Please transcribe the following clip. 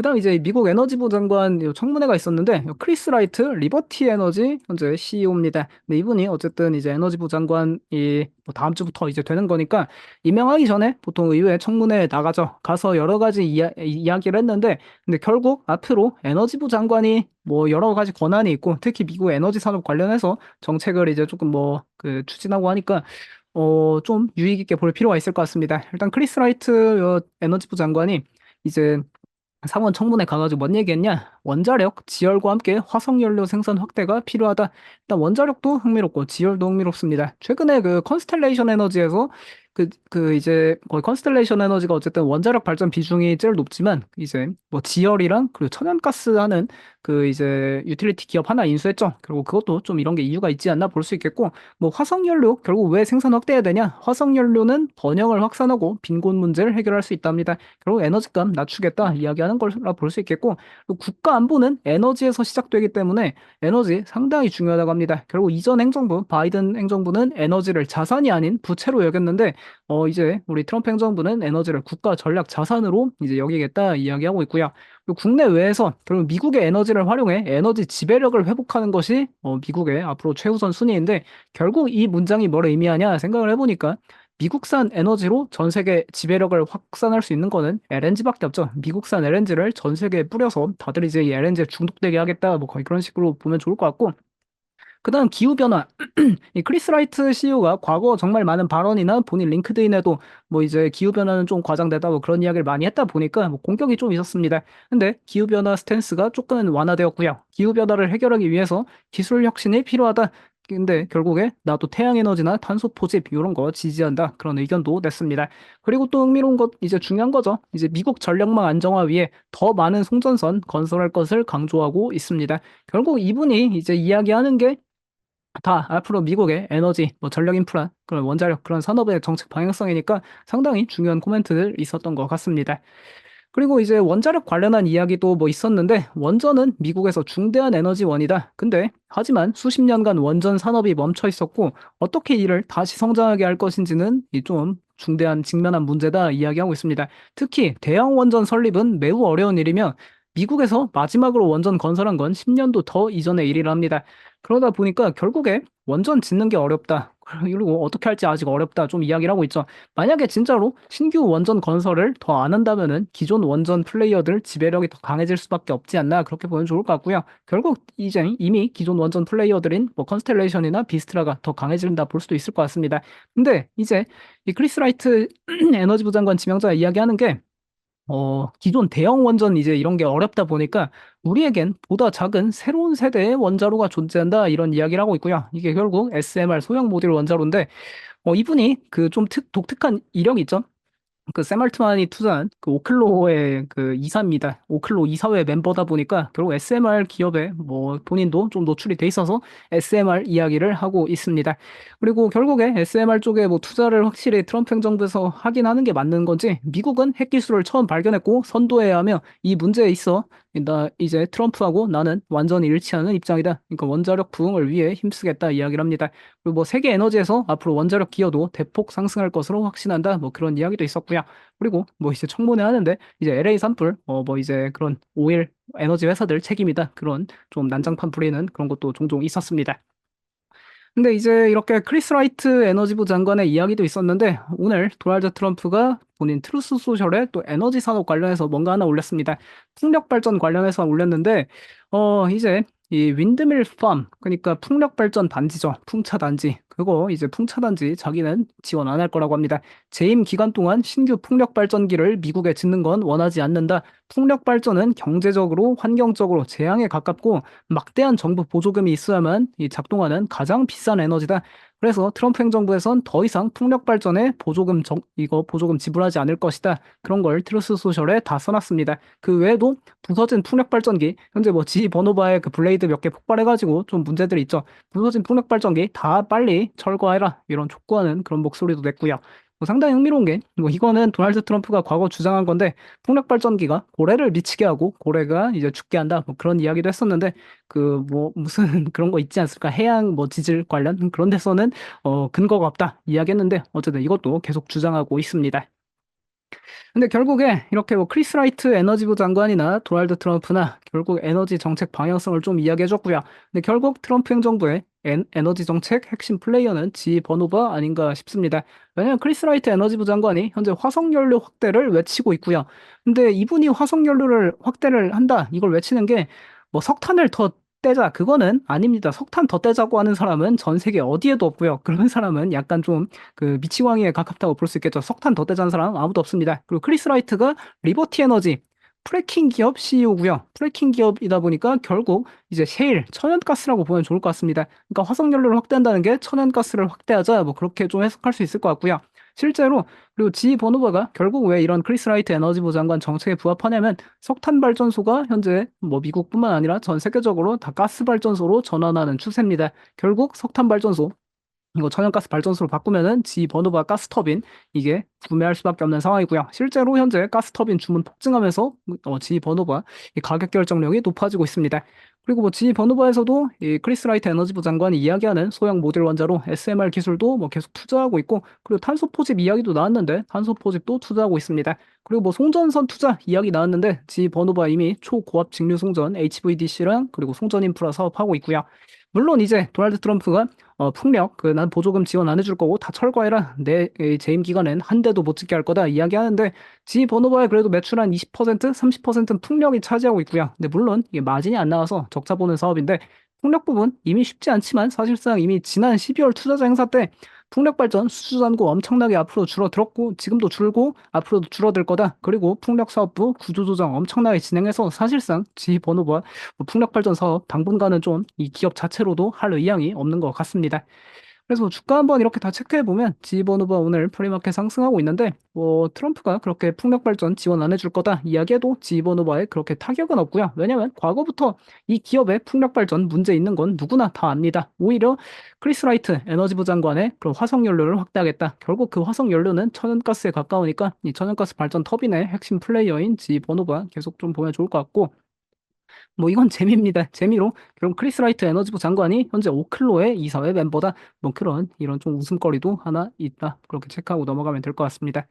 그다음 이제 미국 에너지부 장관 요 청문회가 있었는데 요 크리스 라이트 리버티 에너지 현재 CEO입니다. 근데 이분이 어쨌든 이제 에너지부 장관이 뭐 다음 주부터 이제 되는 거니까 임명하기 전에 보통 의회 청문회에 나가죠. 가서 여러 가지 이야기를 했는데 근데 결국 앞으로 에너지부 장관이 뭐 여러 가지 권한이 있고 특히 미국 에너지 산업 관련해서 정책을 이제 조금 뭐 그 추진하고 하니까 좀 유의 깊게 볼 필요가 있을 것 같습니다. 일단 크리스 라이트 에너지부 장관이 이제 상원 청문회 가가지고 뭔 얘기했냐? 원자력, 지열과 함께 화석연료 생산 확대가 필요하다. 일단 원자력도 흥미롭고 지열도 흥미롭습니다. 최근에 그 컨스텔레이션 에너지에서 이제 거의 컨스텔레이션 에너지가 어쨌든 원자력 발전 비중이 제일 높지만 이제 뭐 지열이랑 그리고 천연가스 하는 그 이제 유틸리티 기업 하나 인수했죠. 그리고 그것도 좀 이런 게 이유가 있지 않나 볼 수 있겠고 뭐 화석연료 결국 왜 생산 확대해야 되냐? 화석연료는 번영을 확산하고 빈곤 문제를 해결할 수 있답니다. 결국 에너지값 낮추겠다 이야기하는 걸라 볼 수 있겠고 그리고 국가 안보는 에너지에서 시작되기 때문에 에너지 상당히 중요하다고 합니다. 결국 이전 행정부 바이든 행정부는 에너지를 자산이 아닌 부채로 여겼는데 이제 우리 트럼프 행정부는 에너지를 국가 전략 자산으로 이제 여기겠다 이야기하고 있고요. 그리고 국내외에서 결국 미국의 에너지를 활용해 에너지 지배력을 회복하는 것이 미국의 앞으로 최우선 순위인데 결국 이 문장이 뭘 의미하냐 생각을 해보니까 미국산 에너지로 전 세계 지배력을 확산할 수 있는 거는 LNG밖에 없죠. 미국산 LNG를 전 세계에 뿌려서 다들 이제 이 LNG에 중독되게 하겠다. 뭐 거의 그런 식으로 보면 좋을 것 같고. 그다음 기후변화. 이 크리스 라이트 CEO가 과거 정말 많은 발언이나 본인 링크드인에도 뭐 이제 기후변화는 좀 과장되다 뭐 그런 이야기를 많이 했다 보니까 뭐 공격이 좀 있었습니다. 근데 기후변화 스탠스가 조금은 완화되었고요. 기후변화를 해결하기 위해서 기술 혁신이 필요하다. 근데 결국에 나도 태양에너지나 탄소 포집 이런 거 지지한다. 그런 의견도 냈습니다. 그리고 또 흥미로운 것 이제 중요한 거죠. 이제 미국 전력망 안정화 위해 더 많은 송전선 건설할 것을 강조하고 있습니다. 결국 이분이 이제 이야기하는 게 다 앞으로 미국의 에너지, 뭐 전력 인프라, 그런 원자력, 그런 산업의 정책 방향성이니까 상당히 중요한 코멘트들 있었던 것 같습니다. 그리고 이제 원자력 관련한 이야기도 뭐 있었는데 원전은 미국에서 중대한 에너지원이다. 근데 하지만 수십 년간 원전 산업이 멈춰 있었고 어떻게 이를 다시 성장하게 할 것인지는 이 좀 중대한 직면한 문제다 이야기하고 있습니다. 특히 대형 원전 설립은 매우 어려운 일이며 미국에서 마지막으로 원전 건설한 건 10년도 더 이전의 일이랍니다. 그러다 보니까 결국에 원전 짓는 게 어렵다. 그리고 어떻게 할지 아직 어렵다. 좀 이야기를 하고 있죠. 만약에 진짜로 신규 원전 건설을 더 안 한다면은 기존 원전 플레이어들 지배력이 더 강해질 수밖에 없지 않나 그렇게 보면 좋을 것 같고요. 결국 이제 이미 기존 원전 플레이어들인 뭐 컨스텔레이션이나 비스트라가 더 강해진다 볼 수도 있을 것 같습니다. 근데 이제 이 크리스 라이트 에너지부 장관 지명자 이야기하는 게 기존 대형 원전 이제 이런 게 어렵다 보니까 우리에겐 보다 작은 새로운 세대의 원자로가 존재한다 이런 이야기를 하고 있고요. 이게 결국 SMR 소형 모듈 원자로인데 이분이 그 좀 독특한 이력이 있죠. 그 샘 알트만이 투자한 그 오클로의 그 이사입니다. 오클로 이사회 멤버다 보니까 결국 SMR 기업에 뭐 본인도 좀 노출이 돼 있어서 SMR 이야기를 하고 있습니다. 그리고 결국에 SMR 쪽에 뭐 투자를 확실히 트럼프 행정부에서 하긴 하는 게 맞는 건지 미국은 핵기술을 처음 발견했고 선도해야 하며 이 문제에 있어 나 이제 트럼프하고 나는 완전히 일치하는 입장이다. 그러니까 원자력 부흥을 위해 힘쓰겠다 이야기를 합니다. 그리고 뭐 세계 에너지에서 앞으로 원자력 기여도 대폭 상승할 것으로 확신한다. 뭐 그런 이야기도 있었고요. 그리고 뭐 이제 청문회 하는데 이제 LA 산불 뭐 이제 그런 오일 에너지 회사들 책임이다. 그런 좀 난장판 부리는 그런 것도 종종 있었습니다. 근데 이제 이렇게 크리스 라이트 에너지부 장관의 이야기도 있었는데 오늘 도널드 트럼프가 본인 트루스 소셜에 또 에너지 산업 관련해서 뭔가 하나 올렸습니다. 풍력 발전 관련해서 올렸는데 이제 이 윈드밀 팜 그러니까 풍력 발전 단지죠. 풍차 단지. 그거 이제 풍차 단지 자기는 지원 안 할 거라고 합니다. 재임 기간 동안 신규 풍력 발전기를 미국에 짓는 건 원하지 않는다. 풍력 발전은 경제적으로 환경적으로 재앙에 가깝고 막대한 정부 보조금이 있어야만 이 작동하는 가장 비싼 에너지다. 그래서 트럼프 행정부에선 더 이상 풍력 발전에 이거 보조금 지불하지 않을 것이다. 그런 걸 트루스 소셜에 다 써놨습니다. 그 외에도 부서진 풍력 발전기, 현재 뭐 지 버노바에 그 블레이드 몇 개 폭발해가지고 좀 문제들이 있죠. 부서진 풍력 발전기 다 빨리 철거해라. 이런 촉구하는 그런 목소리도 냈고요. 뭐 상당히 흥미로운 게, 뭐 이거는 도널드 트럼프가 과거 주장한 건데, 풍력 발전기가 고래를 미치게 하고 고래가 이제 죽게 한다. 뭐 그런 이야기도 했었는데, 그 뭐 무슨 그런 거 있지 않습니까? 해양 뭐 지질 관련 그런 데서는 근거가 없다 이야기했는데 어쨌든 이것도 계속 주장하고 있습니다. 근데 결국에 이렇게 뭐 크리스 라이트 에너지부 장관이나 도널드 트럼프나 결국 에너지 정책 방향성을 좀 이야기해줬고요. 근데 결국 트럼프 행정부의 에너지 정책 핵심 플레이어는 지 버노바 아닌가 싶습니다. 왜냐하면 크리스 라이트 에너지부 장관이 현재 화석연료 확대를 외치고 있고요. 근데 이분이 화석연료를 확대를 한다 이걸 외치는 게 뭐 석탄을 더 떼자 그거는 아닙니다. 석탄 더 떼자고 하는 사람은 전 세계 어디에도 없고요. 그런 사람은 약간 좀 그 미치광이에 가깝다고 볼 수 있겠죠. 석탄 더 떼자는 사람 아무도 없습니다. 그리고 크리스 라이트가 리버티 에너지 프래킹 기업 CEO고요. 프래킹 기업이다 보니까 결국 이제 셰일, 천연가스라고 보면 좋을 것 같습니다. 그러니까 화석연료를 확대한다는 게 천연가스를 확대하자 뭐 그렇게 좀 해석할 수 있을 것 같고요. 실제로 그리고 지 버누바가 결국 왜 이런 크리스 라이트 에너지부 장관 정책에 부합하냐면 석탄 발전소가 현재 뭐 미국뿐만 아니라 전 세계적으로 다 가스 발전소로 전환하는 추세입니다. 결국 석탄 발전소 이거 천연가스 발전소로 바꾸면은 지 버누바 가스터빈 이게 구매할 수밖에 없는 상황이고요. 실제로 현재 가스터빈 주문 폭증하면서 지 버누바 이 가격 결정력이 높아지고 있습니다. 그리고 뭐 지 버누바에서도 이 크리스 라이트 에너지부 장관이 이야기하는 소형 모듈 원자로 SMR 기술도 뭐 계속 투자하고 있고 그리고 탄소 포집 이야기도 나왔는데 탄소 포집도 투자하고 있습니다. 그리고 뭐 송전선 투자 이야기 나왔는데 지 버누바 이미 초고압 직류 송전 HVDC랑 그리고 송전 인프라 사업하고 있고요. 물론 이제 도널드 트럼프가 풍력 그 난 보조금 지원 안 해줄 거고 다 철거해라 내 재임 기간엔 한 대도 못 짓게 할 거다 이야기하는데 지 버노바에 그래도 매출 한 20% 30%는 풍력이 차지하고 있고요. 근데 물론 이게 마진이 안 나와서 적자 보는 사업인데 풍력 부분 이미 쉽지 않지만 사실상 이미 지난 12월 투자자 행사 때 풍력 발전 수주 잔고 엄청나게 앞으로 줄어들었고 지금도 줄고 앞으로도 줄어들 거다. 그리고 풍력 사업부 구조조정 엄청나게 진행해서 사실상 지 버노바 뭐 풍력 발전 사업 당분간은 좀 이 기업 자체로도 할 의향이 없는 것 같습니다. 그래서 주가 한번 이렇게 다 체크해 보면 지번후가 오늘 프리마켓 상승하고 있는데 뭐 트럼프가 그렇게 풍력 발전 지원 안 해줄 거다 이야기해도 지번후바에 그렇게 타격은 없고요. 왜냐하면 과거부터 이 기업의 풍력 발전 문제 있는 건 누구나 다 압니다. 오히려 크리스 라이트 에너지부 장관의 그런 화석 연료를 확대하겠다. 결국 그 화석 연료는 천연가스에 가까우니까 이 천연가스 발전 터빈의 핵심 플레이어인 지번후바 계속 좀 보면 좋을 것 같고 뭐 이건 재미입니다. 재미로 그럼 크리스 라이트 에너지부 장관이 현재 오클로의 이사회 멤버다. 뭐 그런 이런 좀 웃음거리도 하나 있다. 그렇게 체크하고 넘어가면 될 것 같습니다.